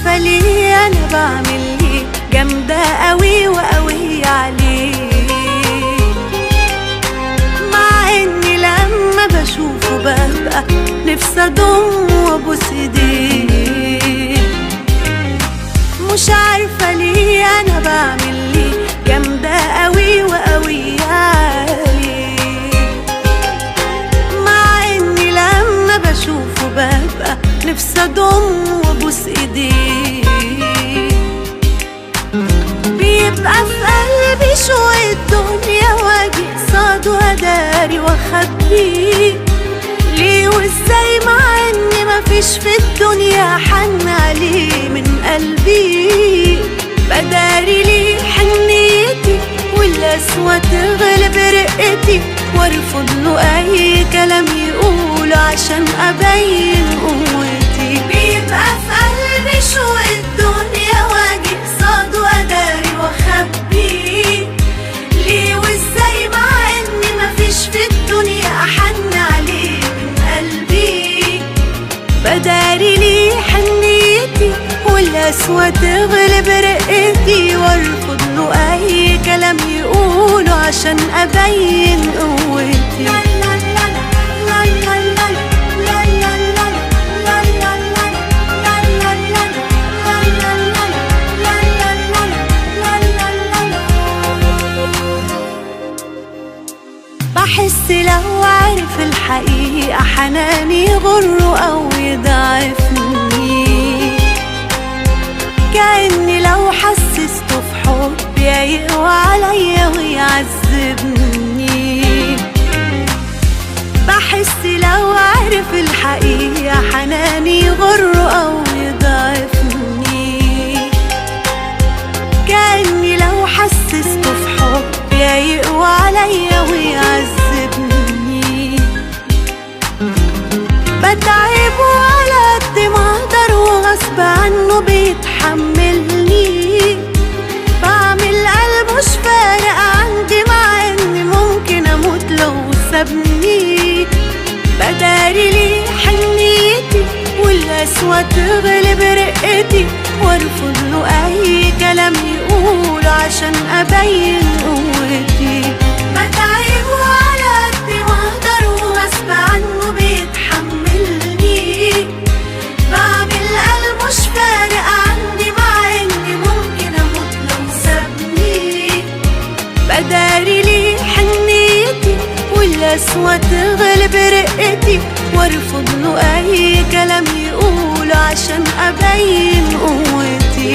عارفة ليه أنا بعمل ليه، جامدة قوي وقوية عليه، مع إني لما بشوفه ببقى نفسي أضم وأبوس إيديه. مش عارفة ليه أنا بعمل ليه، جامدة قوي وقوية عليه، مع إني لما بشوفه ببقى نفسي أضم وأبوس إيديه. بيبقى في قلبي شوق الدنيا واجي قصاده وأداري وأخبيه، ليه وإزاي مع إني مفيش في الدنيا حن عليه من قلبي. بداري ليه حنيتي والقسوة تغلب رقتي، وارفض له أي كلام يقوله عشان أبين قوتي. بيبقى في قلبي شوق الدنيا واجي قصاده وأداري وأخبيه، ليه وإزاي مع إني مفيش في الدنيا أحن عليه من قلبي. بداري ليه حنيتي والقسوة تغلب رقتي، وارفض له أي كلام يقوله عشان أبين قوتي. بحس لو عارف الحقيقة حناني يغره أو يضعفني، كأني لو حسسته في حبي يقوى عليا ويعذبني. بحس لو عارف الحقيقة حناني يغره أو يضعفني، كأني لو حسسته في حبي يقوى عليا ويعذبني. بتعبه على قد ما اقدر وغصب عنه بيتحملني، بعمل قلب مش فارق عندي مع اني ممكن اموت لو سابني. بداري ليه حنيتي والقسوة تغلب رقتي، وارفض له اي كلام يقوله عشان ابين قوتي. بتعبه على قد ما اقدر وغصب عنه بيتحملني، بعمل قلب مش فارق عندي مع اني ممكن اموت لو سابني. بداري ليه حنيتي والقسوة تغلب رقتي، وارفض له اي كلام يقوله عشان ابين قوتي.